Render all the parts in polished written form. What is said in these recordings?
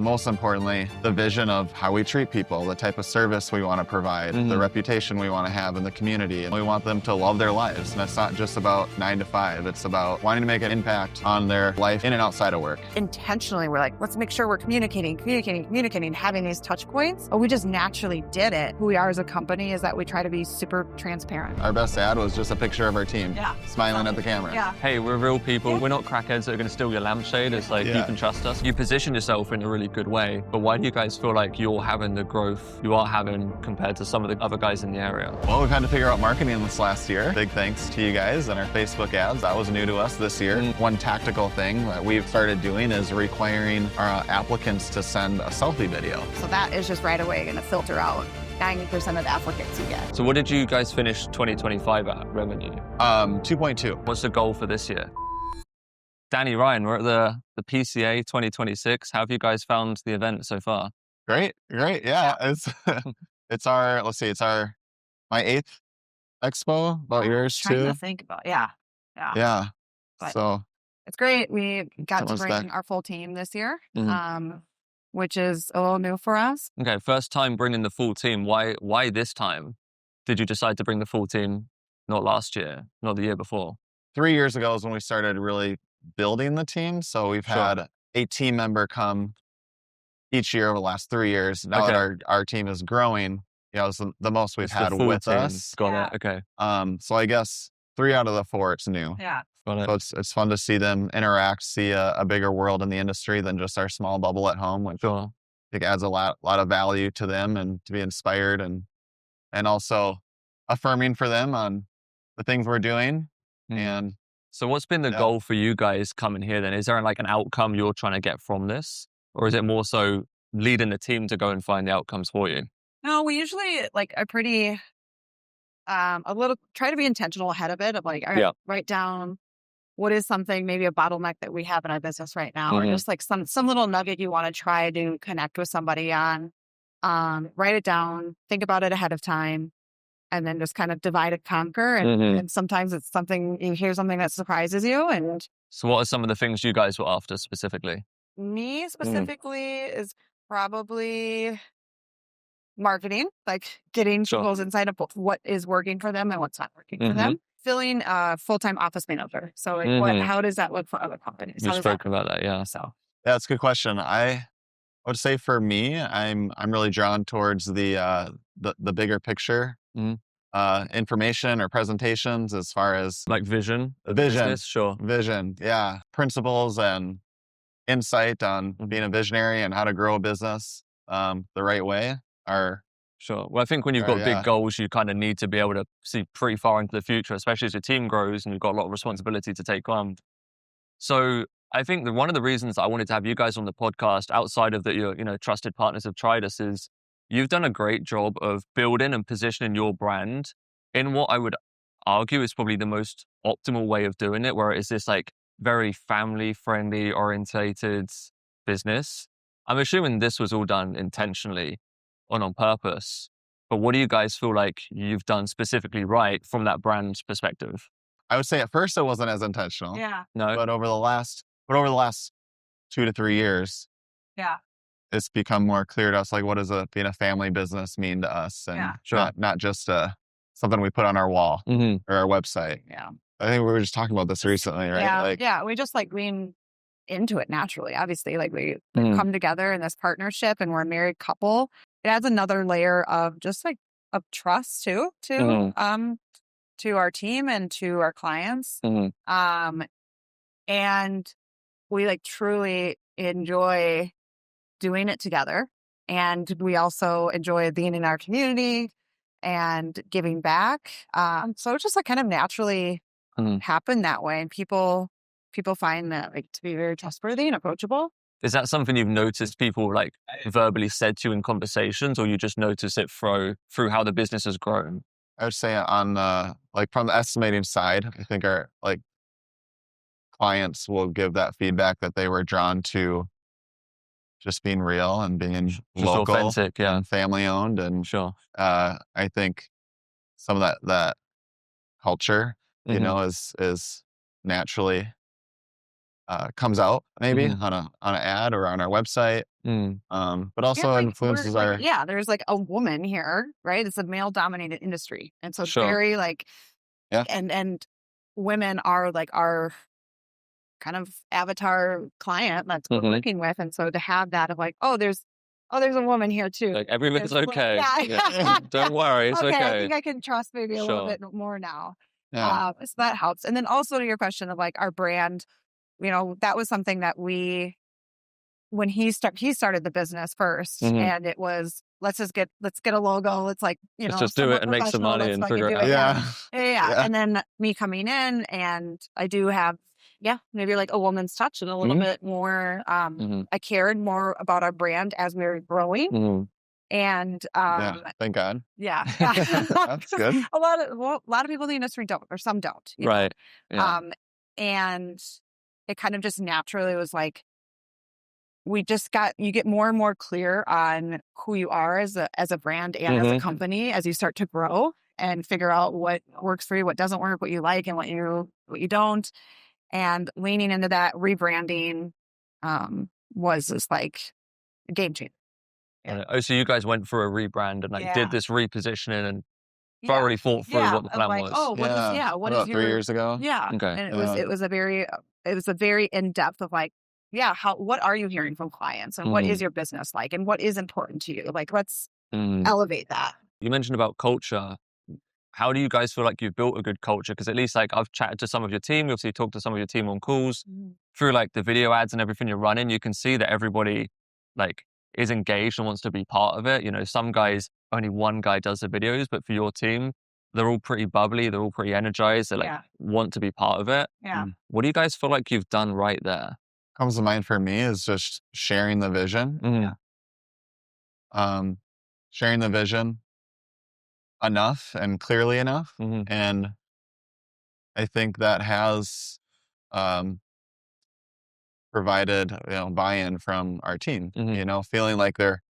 most importantly, the vision of how we treat people, the type of service we want to provide, the reputation we want to have in the community. And we want them to love their lives. And it's not just about 9 to 5. It's about wanting to make an impact on their life in and outside of work. Intentionally, we're like, let's make sure we're communicating, having these touch points. But we just naturally did it. Who we are as a company is that we try to be super transparent. Our best ad was just a picture of our team smiling at the camera. Yeah. Hey, we're real people. We're not crackheads that are going to steal your lampshade. It's like, you can trust us. You position yourself in a really good way. But why do you guys feel like you're having the growth you are having compared to some of the other guys in the area? Well, we've had to figure out marketing this last year. Big thanks to you guys and our Facebook ads. That was new to us this year. One tactical thing that we've started doing is requiring our applicants to send a selfie video. So that is just right away going to filter out 90% of the applicants you get. So what did you guys finish 2025 at revenue? 2.2. What's the goal for this year? Danny, Ryan, we're at the PCA 2026. How have you guys found the event so far? Great. Yeah, it's our, my 8th expo, about yours too. Trying to think about, yeah. But so it's great. We got to bring our full team this year, which is a little new for us. Okay, first time bringing the full team. Why this time did you decide to bring the full team? Not last year, not the year before. 3 years ago is when we started really building the team. So we've had a team member come each year over the last 3 years. Now that our team is growing, it's the most we've had with us. Got it. Okay. So I guess 3 out of the 4, it's new. Yeah. So it's fun to see them interact, see a bigger world in the industry than just our small bubble at home, which I think adds a lot of value to them and to be inspired and also affirming for them on the things we're doing. And so what's been the goal for you guys coming here then? Is there like an outcome you're trying to get from this? Or is it more so leading the team to go and find the outcomes for you? No, we usually are pretty, try to be intentional ahead of it of like, all right, write down what is something, maybe a bottleneck that we have in our business right now, or just like some little nugget you want to try to connect with somebody on, write it down, think about it ahead of time, and then just kind of divide and conquer. And sometimes it's something, you hear something that surprises you. And so what are some of the things you guys were after specifically? Me specifically is probably marketing, like getting people's insight of what is working for them and what's not working for them. Filling a full-time office manager. So like how does that look for other companies? You've spoken about that, yeah. So yeah, it's a good question. I would say for me, I'm really drawn towards the bigger picture information or presentations as far as like vision. Vision, yeah. Principles and insight on being a visionary and how to grow a business the right way are Well, I think when you've got big goals, you kind of need to be able to see pretty far into the future, especially as your team grows and you've got a lot of responsibility to take on. So I think that one of the reasons I wanted to have you guys on the podcast outside of that you're, trusted partners of Tridas is you've done a great job of building and positioning your brand in what I would argue is probably the most optimal way of doing it, where it is this like very family friendly orientated business. I'm assuming this was all done intentionally and on purpose, but what do you guys feel like you've done specifically right from that brand's perspective? I would say at first it wasn't as intentional. Yeah. No. But over the last 2 to 3 years, it's become more clear to us, like, what does being a family business mean to us? And not just something we put on our wall or our website. Yeah. I think we were just talking about this recently, right? Yeah. We just lean into it naturally. Obviously, like we come together in this partnership and we're a married couple. It adds another layer of just like of trust too, to our team and to our clients. And we like truly enjoy doing it together. And we also enjoy being in our community and giving back. So it just like kind of naturally happened that way. And people find that like to be very trustworthy and approachable. Is that something you've noticed people like verbally said to you in conversations, or you just notice it through how the business has grown? I would say on like from the estimating side, I think our like clients will give that feedback that they were drawn to just being real and being just local, authentic, and family owned, and I think some of that culture, is naturally comes out maybe on an ad or on our website. But also influences our... Yeah, there's like a woman here, right? It's a male-dominated industry. And so it's very like... Yeah. And women are like our kind of avatar client that's we're working with. And so to have that of like, there's a woman here too. Like everything's okay. Yeah. Don't worry, it's okay. I think I can trust maybe a little bit more now. So that helps. And then also to your question of like our brand, that was something that when he started the business first, and it was, let's get a logo. Let's like, let's just do it and make some money and figure it out. Yeah. And then me coming in, and I do have, maybe like a woman's touch and a little bit more. I cared more about our brand as we were growing. And thank God. Yeah. That's good. A lot of people in the industry don't, or some don't. Right. Yeah. And it kind of just naturally was like, you get more and more clear on who you are as a brand and as a company as you start to grow and figure out what works for you, what doesn't work, what you like and what you don't. And leaning into that rebranding was just like a game changer. Yeah. Oh, so you guys went for a rebrand and did this repositioning and thoroughly thought through what the plan was. What is 3 years ago? Yeah. Okay. And it was a very in-depth of like, what are you hearing from clients and what is your business like and what is important to you? Like, let's elevate that. You mentioned about culture. How do you guys feel like you've built a good culture? Because at least like I've chatted to some of your team, you obviously talked to some of your team on calls through like the video ads and everything you're running. You can see that everybody like is engaged and wants to be part of it. Some guys, only one guy does the videos, but for your team, they're all pretty bubbly. They're all pretty energized. They like want to be part of it. Yeah. What do you guys feel like you've done right there? Comes to mind for me is just sharing the vision. Sharing the vision enough and clearly enough. And I think that has provided buy-in from our team, feeling like they're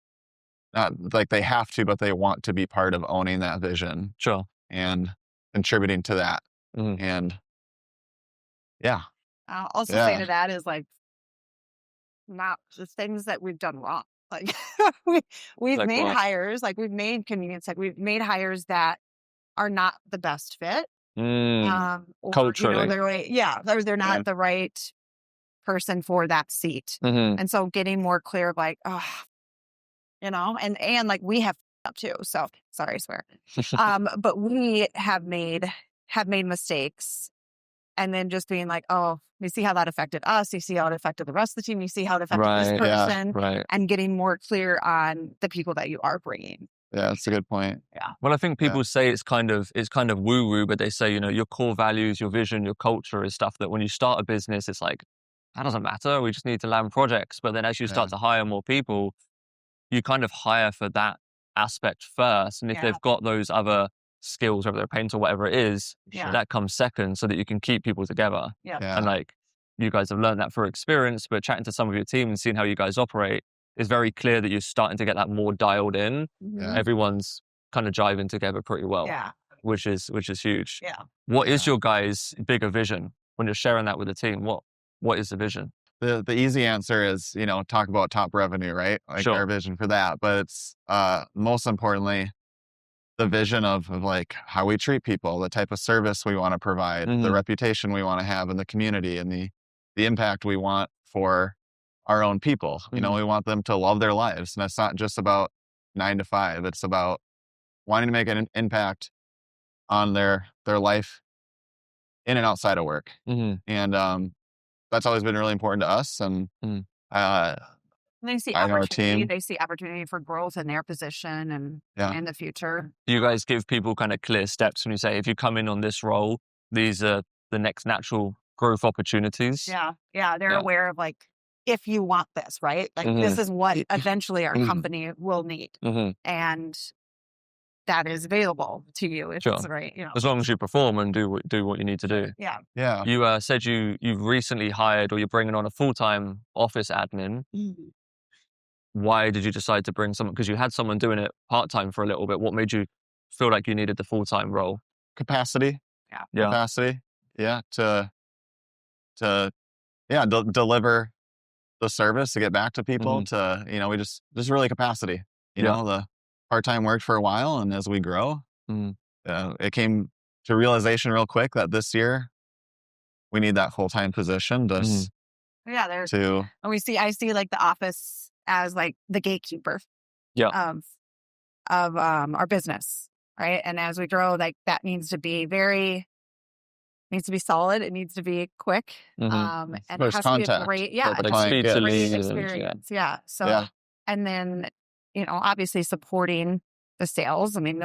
not like they have to, but they want to be part of owning that vision. Sure. And contributing to that. And I'll also say to that is like, not the things that we've done wrong. Like we've like made hires, like we've made convenience, like we've made hires that are not the best fit. Or, culturally. They're not the right person for that seat. And so getting more clear of like, and like we have up too. So sorry, I swear. But we have made mistakes. And then just being like, you see how that affected us. You see how it affected the rest of the team. You see how it affected this person. And getting more clear on the people that you are bringing. Yeah, that's a good point. Yeah. Well, I think people say it's kind of woo-woo, but they say, your core values, your vision, your culture is stuff that when you start a business, it's like, that doesn't matter. We just need to land projects. But then as you start to hire more people, you kind of hire for that aspect first. And if they've got those other skills, whether they're a painter or whatever it is, that comes second so that you can keep people together. And like you guys have learned that through experience, but chatting to some of your team and seeing how you guys operate, it's very clear that you're starting to get that more dialed in. Everyone's kind of jiving together pretty well, which is huge. What is your guys' bigger vision when you're sharing that with the team? What is the vision? The easy answer is, talk about top revenue, right? Like our vision for that. But it's most importantly, the vision of like how we treat people, the type of service we want to provide, the reputation we want to have in the community, and the impact we want for our own people. We want them to love their lives. And it's not just about 9 to 5. It's about wanting to make an impact on their life in and outside of work. And that's always been really important to us. And they see opportunity. They see opportunity for growth in their position and in the future. Do you guys give people kind of clear steps when you say, if you come in on this role, these are the next natural growth opportunities? They're aware of like, if you want this, right? Like this is what eventually our company will need. And that is available to you if it's right. As long as you perform and do what you need to do. Yeah. You said you've recently hired, or you're bringing on a full-time office admin. Why did you decide to bring someone? Because you had someone doing it part-time for a little bit. What made you feel like you needed the full-time role? Capacity. Capacity. To deliver the service to get back to people to, we just really capacity, the part-time worked for a while. And as we grow, it came to realization real quick that this year we need that full-time position just to, I see like the office as like the gatekeeper of our business. Right. And as we grow, like that needs to be solid. It needs to be quick. And it has to be a great, experience. Yeah. So, and then, obviously supporting the sales. I mean,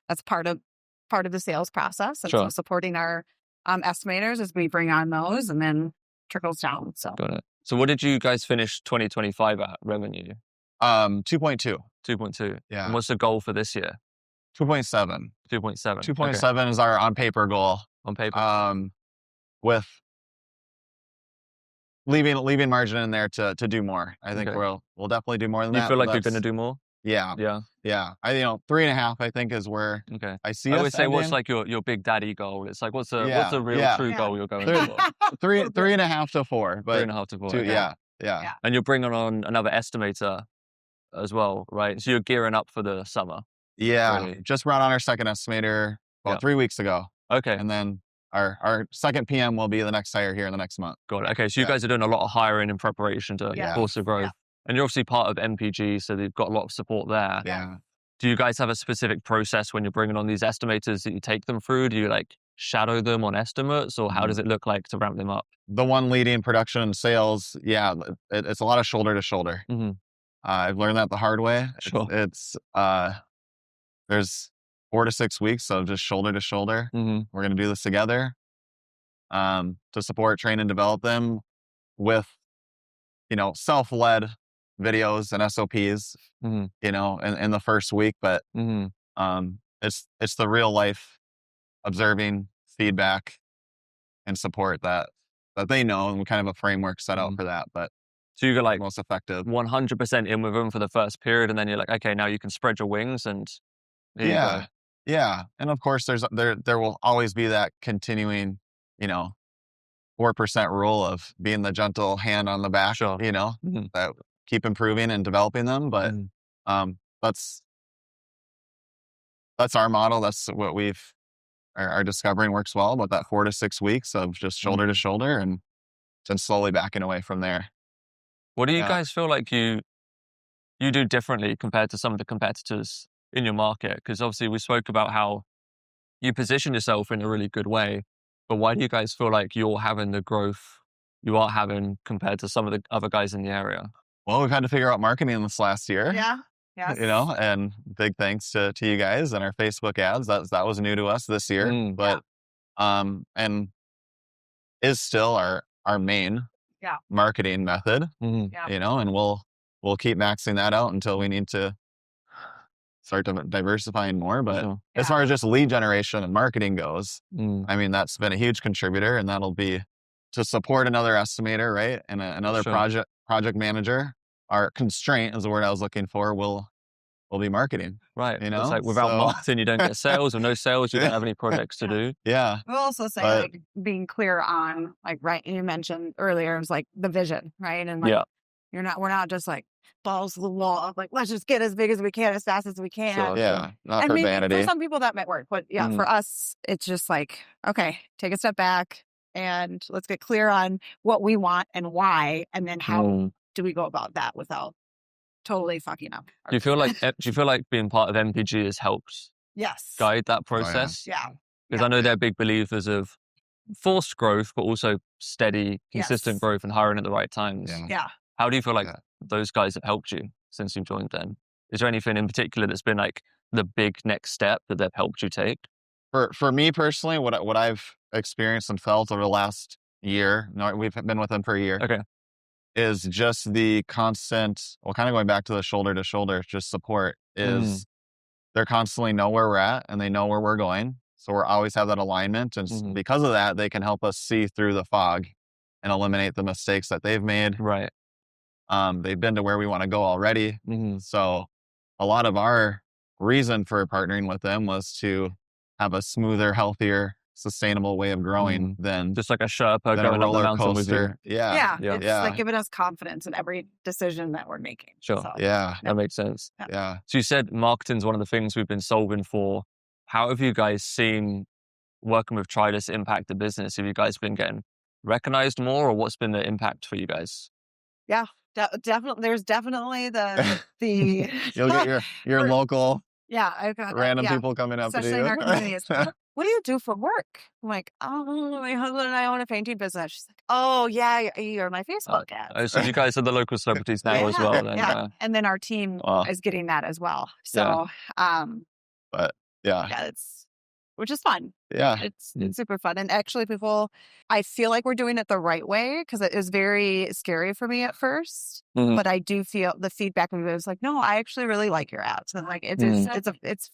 that's part of the sales process. And so supporting our estimators as we bring on those and then trickles down. So got it. So what did you guys finish 2025 at revenue? 2.2. 2.2. Yeah. And what's the goal for this year? 2.7. 2.7. 2.7 is our on paper goal. On paper. With leaving margin in there to do more. I think we'll definitely do more than that. You feel like you're going to do more? Yeah. Yeah. Yeah. 3.5, I think, is where I see us. I would say, what's like your big daddy goal? It's like, what's a real true goal you're going for? 3.5 to 4. But 3.5 to 4. Yeah. And you're bringing on another estimator as well, right? So you're gearing up for the summer. Yeah. Really? Just brought on our second estimator about 3 weeks ago. Okay. And then our second PM will be the next hire here in the next month. Got it. Okay. So you guys are doing a lot of hiring in preparation to force the growth. Yeah. And you're obviously part of MPG, so they've got a lot of support there. Yeah. Do you guys have a specific process when you're bringing on these estimators that you take them through? Do you like shadow them on estimates, or how does it look like to ramp them up? The one leading production and sales, it's a lot of shoulder to shoulder. I've learned that the hard way. Sure. It's there's 4 to 6 weeks of just shoulder to shoulder. We're going to do this together to support, train, and develop them with, self-led videos and SOPs, in the first week. But it's the real life observing feedback and support that they know, and we kind of have a framework set out for that. But so you got like most effective 100% in with them for the first period, and then you're like, okay, now you can spread your wings and yeah. And of course, there will always be that continuing, 4% rule of being the gentle hand on the back, that keep improving and developing them. But that's our model. That's what are discovering works well. But that 4 to 6 weeks of just shoulder to shoulder and then slowly backing away from there. What do you guys feel like you do differently compared to some of the competitors in your market? Because obviously we spoke about how you position yourself in a really good way, but why do you guys feel like you're having the growth you are having compared to some of the other guys in the area? Well, we've had to figure out marketing this last year. Yeah. Yes. And big thanks to you guys and our Facebook ads. That was new to us this year, but and is still our main marketing method. And we'll keep maxing that out until we need to start diversifying more. But as far as just lead generation and marketing goes, I mean, that's been a huge contributor, and that'll be to support another estimator, right? And another project manager. Our constraint is the word I was looking for. Will be marketing, right? It's like without marketing, you don't get sales. With no sales, you don't have any projects to do. Yeah. We'll also say like being clear on you mentioned earlier, it was like the vision, right? And we're not just like balls to the wall of like, let's just get as big as we can, as fast as we can. Sure. Yeah. Not for vanity. For some people that might work, but for us, it's just like, okay, take a step back and let's get clear on what we want and why, and then how do we go about that without totally fucking up. Do you feel like being part of MPG has helped guide that process? Yeah. Because I know they're big believers of forced growth, but also steady, consistent growth and hiring at the right times. Yeah. How do you feel like those guys have helped you since you've joined them? Is there anything in particular that's been like the big next step that they've helped you take? For me personally, what I've experienced and felt over the last year, we've been with them for a year. Okay. Is just the constant, kind of going back to the shoulder to shoulder, just support is they're constantly know where we're at and they know where we're going. So we're always have that alignment. And because of that, they can help us see through the fog and eliminate the mistakes that they've made. Right. They've been to where we want to go already. So a lot of our reason for partnering with them was to have a smoother, healthier sustainable way of growing than just like a Sherpa going up the mountain with you. Yeah. It's like giving us confidence in every decision that we're making. Sure. So, that makes sense. Yeah. So you said marketing's one of the things we've been solving for. How have you guys seen working with Tridas impact the business? Have you guys been getting recognized more, or what's been the impact for you guys? Yeah, definitely. There's definitely the You'll get your local I've got random people coming up especially to in you. our communities. What do you do for work? I'm like, oh, my husband and I own a painting business. She's like, oh yeah, you're my Facebook ad. So you guys are the local celebrities now as well. Then, and then our team is getting that as well. So, but it's which is fun. Yeah, it's super fun. And actually, I feel like we're doing it the right way, because it is very scary for me at first. But I do feel the feedback from it was like, no, I actually really like your ads. And like it's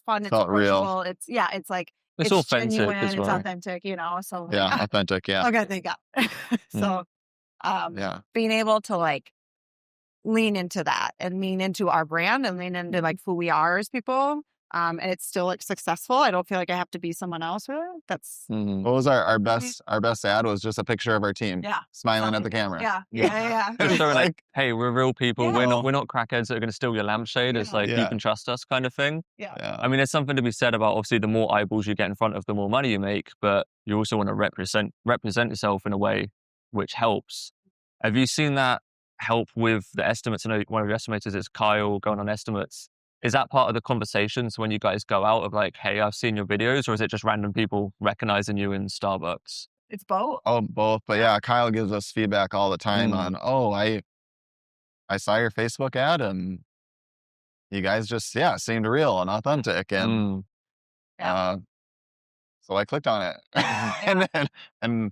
fun. It's felt real. It's it's like it's authentic genuine, as well. It's authentic, So authentic. Yeah. Okay, thank God. So being able to like lean into that and lean into our brand and lean into like who we are as people. And it's still like successful. I don't feel like I have to be someone else. Really. That's what was our best ad was just a picture of our team smiling at the camera. Yeah. Just showing like, hey, we're real people. We're not crackheads that are going to steal your lampshade. It's like, you can trust us kind of thing. Yeah. I mean, there's something to be said about, obviously, the more eyeballs you get in front of, the more money you make, but you also want to represent yourself in a way which helps. Have you seen that help with the estimates? I know one of your estimators is Kyle going on estimates. Is that part of the conversations when you guys go out of like, hey, I've seen your videos, or is it just random people recognizing you in Starbucks? It's both. Oh, both. But Kyle gives us feedback all the time on, I saw your Facebook ad and you guys just, seemed real and authentic. And so I clicked on it and it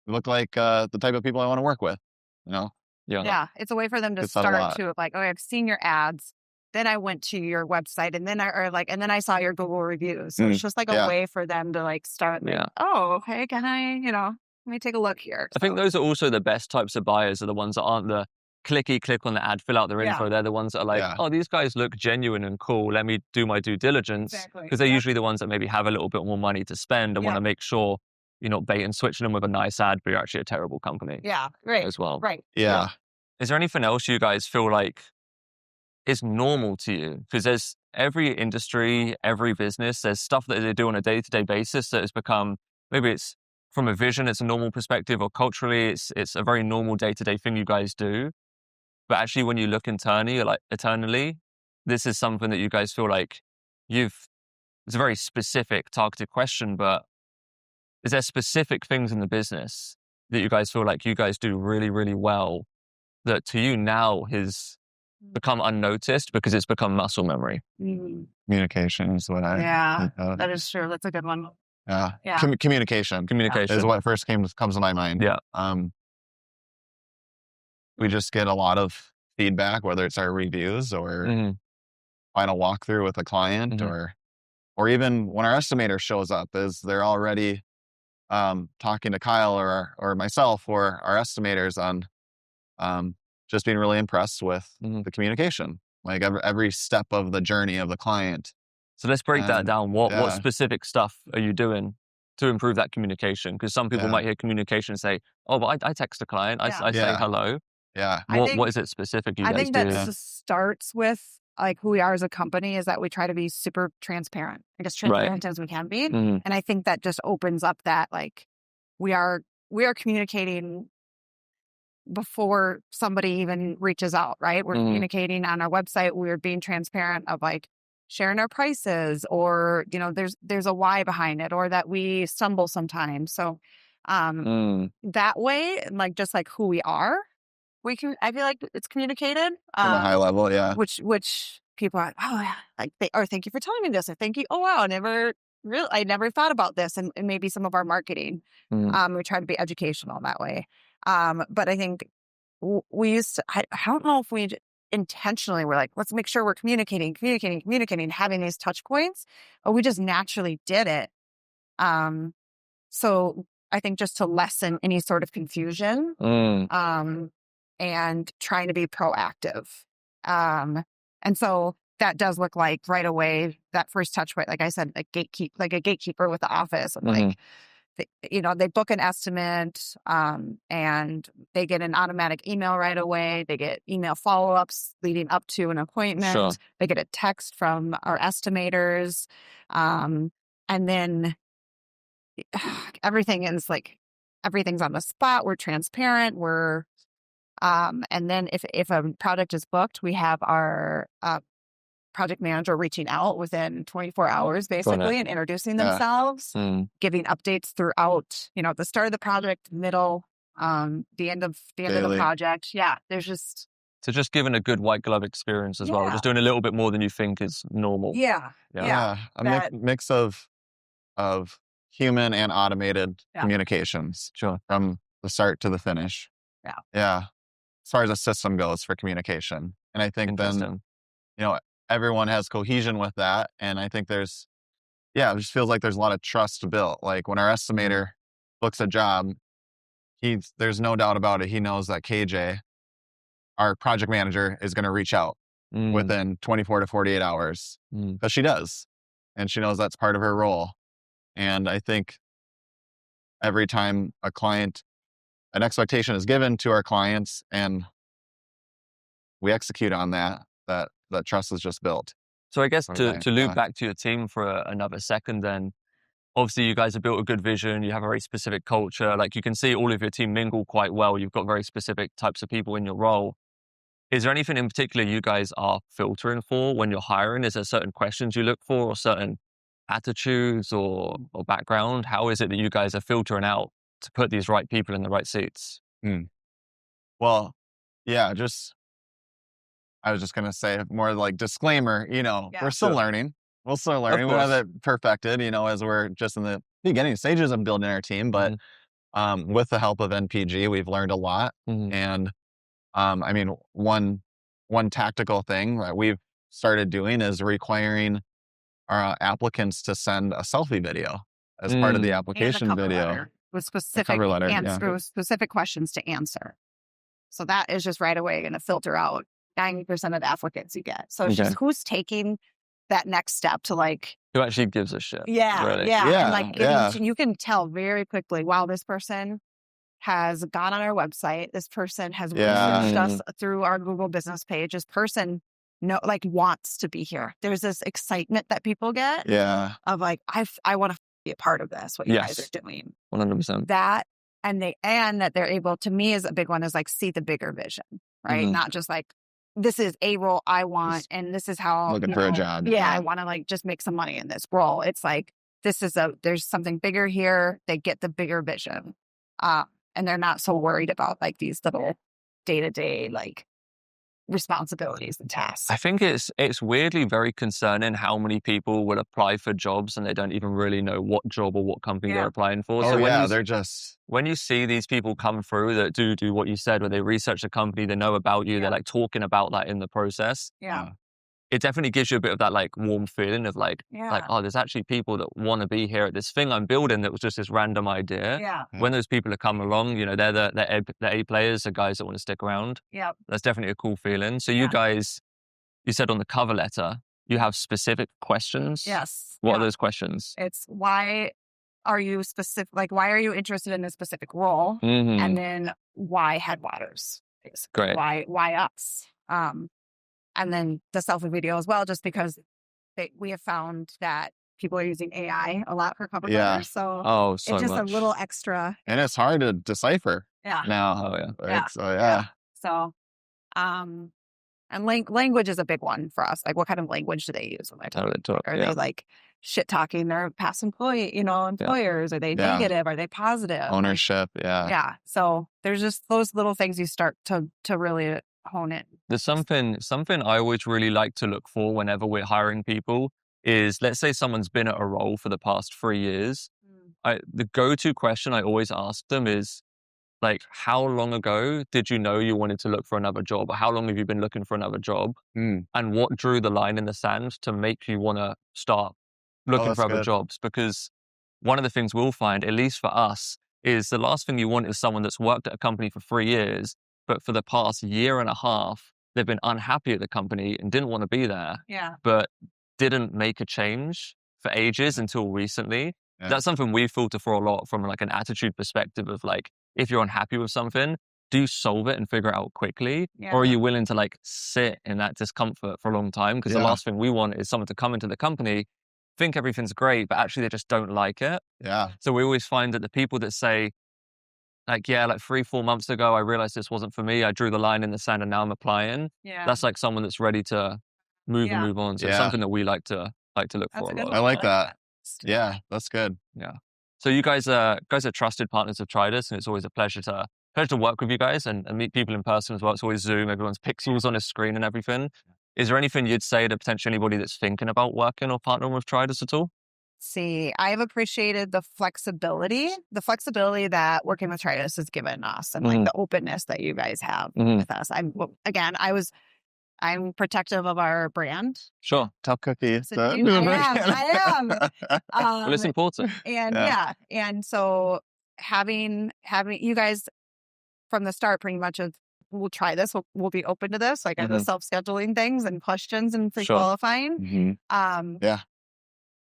looked like the type of people I want to work with, Yeah. It's a way for them to start to like, I've seen your ads. Then I went to your website, and then I saw your Google reviews. So it's just like a way for them to like start. Like, oh, hey, can I, let me take a look here. I think those are also the best types of buyers, are the ones that aren't the click on the ad, fill out their info. They're the ones that are like, oh, these guys look genuine and cool. Let me do my due diligence. Because they're usually the ones that maybe have a little bit more money to spend and want to make sure you're not bait and switching them with a nice ad, but you're actually a terrible company. Yeah, right. As well. Right. Yeah. Is there anything else you guys feel like is normal to you? Because there's every industry, every business, there's stuff that they do on a day-to-day basis that has become, maybe it's from a vision, it's a normal perspective, or culturally, it's a very normal day-to-day thing you guys do. But actually, when you look internally, this is something that you guys feel like it's a very specific, targeted question, but is there specific things in the business that you guys feel like you guys do really, really well that to you now has become unnoticed because it's become muscle memory? Communication is what that is true. That's a good one. Communication is what first comes to my mind. We just get a lot of feedback, whether it's our reviews or final walkthrough with a client, or even when our estimator shows up, is they're already talking to Kyle or myself or our estimators on just being really impressed with the communication, like every step of the journey of the client. So let's break that down. What specific stuff are you doing to improve that communication? Because some people might hear communication and say, oh, but I text a client, I say hello. Yeah. What is it specific you guys do? I think that just starts with like who we are as a company, is that we try to be super transparent, as transparent as we can be. And I think that just opens up that like we are communicating before somebody even reaches out, right? We're communicating on our website. We're being transparent of like sharing our prices, or, there's a why behind it, or that we stumble sometimes. So that way, like just like who we are, I feel like it's communicated on a high level. Yeah. Which people are, thank you for telling me this. Or thank you. Oh, wow. I never thought about this. And maybe some of our marketing, we try to be educational that way. But I think we used to, I don't know if we intentionally were like, let's make sure we're communicating, having these touch points, but we just naturally did it. So I think just to lessen any sort of confusion, and trying to be proactive. And so that does look like right away, that first touch point, like I said, like a gatekeeper with the office. I'm like, they book an estimate, and they get an automatic email right away. They get email follow-ups leading up to an appointment. Sure. They get a text from our estimators. And then everything's on the spot. We're transparent. And then if a project is booked, we have our project manager reaching out within 24 hours, basically, and introducing themselves, giving updates throughout, the start of the project, middle, the end of the project. Yeah, there's just... So just giving a good white glove experience as well. Just doing a little bit more than you think is normal. Yeah. A mix of human and automated communications. Sure. From the start to the finish. Yeah. As far as a system goes for communication. And I think then, everyone has cohesion with that. And I think it just feels like there's a lot of trust built. Like when our estimator books a job, there's no doubt about it. He knows that KJ, our project manager, is going to reach out within 24 to 48 hours because she does. And she knows that's part of her role. And I think every time an expectation is given to our clients and we execute on that trust is just built. So I guess to loop back to your team for another second then, obviously you guys have built a good vision, you have a very specific culture, like you can see all of your team mingle quite well, you've got very specific types of people in your role. Is there anything in particular you guys are filtering for when you're hiring? Is there certain questions you look for or certain attitudes or background? How is it that you guys are filtering out to put these right people in the right seats? Well, yeah, I was just going to say more like disclaimer, we're still learning. We're still learning. We have it perfected, as we're just in the beginning stages of building our team. But with the help of NPG, we've learned a lot. And one tactical thing that we've started doing is requiring our applicants to send a selfie video as part of the application video. With specific questions to answer. So that is just right away going to filter out 90% of the applicants you get. So it's just who's taking that next step to who actually gives a shit. Yeah. Really. And you can tell very quickly, wow, this person has gone on our website. This person has researched us through our Google business page. This person wants to be here. There's this excitement that people get of I want to be a part of this, what you guys are doing. 100%. That, and that they're able, to me is a big one, is see the bigger vision, right? Not just this is a role I want, and this is how looking for a job. Yeah, I want to just make some money in this role. It's there's something bigger here. They get the bigger vision, and they're not so worried about these little day-to-day responsibilities and tasks. I think it's weirdly very concerning how many people will apply for jobs and they don't even really know what job or what company they're applying for. When you see these people come through that do what you said, where they research the company, they know about you, they're talking about that in the process. It definitely gives you a bit of that warm feeling of oh, there's actually people that want to be here at this thing I'm building that was just this random idea. When those people are coming along, they're the A players, the guys that want to stick around. That's definitely a cool feeling. So you guys, you said on the cover letter, you have specific questions. Yes. What are those questions? It's why are you why are you interested in this specific role? And then why Headwaters? Great. Why us? And then the selfie video as well, just because we have found that people are using AI a lot for cover letters. So, it's just a little extra. And it's hard to decipher now. So, and language is a big one for us. What kind of language do they use when they're talking? Are they shit talking their past employers? Are they negative? Are they positive? Ownership. Yeah. So there's just those little things you start to really hone it. There's something I always really like to look for whenever we're hiring people is, let's say someone's been at a role for the past 3 years. The go-to question I always ask them is how long ago did you know you wanted to look for another job? Or how long have you been looking for another job? And what drew the line in the sand to make you want to start looking for other jobs? Because one of the things we'll find, at least for us, is the last thing you want is someone that's worked at a company for 3 years, but for the past year and a half, they've been unhappy at the company and didn't want to be there, but didn't make a change for ages until recently. That's something we filter for a lot from like an attitude perspective of like, if you're unhappy with something, do you solve it and figure it out quickly? Or are you willing to like sit in that discomfort for a long time? Because the last thing we want is someone to come into the company, think everything's great, but actually they just don't like it. Yeah. So we always find that the people that say like, yeah, like 3-4 months ago, I realized this wasn't for me. I drew the line in the sand and now I'm applying. Yeah. That's like someone that's ready to move and move on. So it's something that we like to look for a lot. I like that. Yeah, that's good. Yeah. So you guys are trusted partners of Tridas, and it's always a pleasure to work with you guys and meet people in person as well. It's always Zoom, everyone's pixels on a screen and everything. Is there anything you'd say to potentially anybody that's thinking about working or partnering with Tridas at all? See, I've appreciated the flexibility that working with Tridas has given us, and like the openness that you guys have with us. I'm protective of our brand. Sure. Tough cookie. I am. Well, it's important. And and so having you guys from the start pretty much of, we'll try this, we'll be open to this, like the self-scheduling things and questions and pre-qualifying.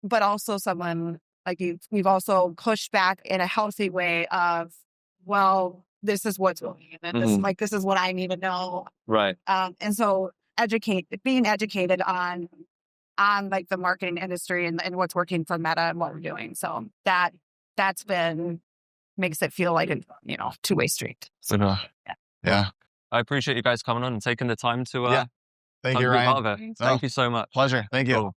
But also someone like you've also pushed back in a healthy way of, well, this is what's going on. And this is what I need to know. Right. And so being educated on like the marketing industry and what's working for Meta and what we're doing. So that's makes it feel like a, two-way street. So, yeah. I appreciate you guys coming on and taking the time to thank you, be Ryan. part of it. Thank you so much. Pleasure. Thank you. Cool.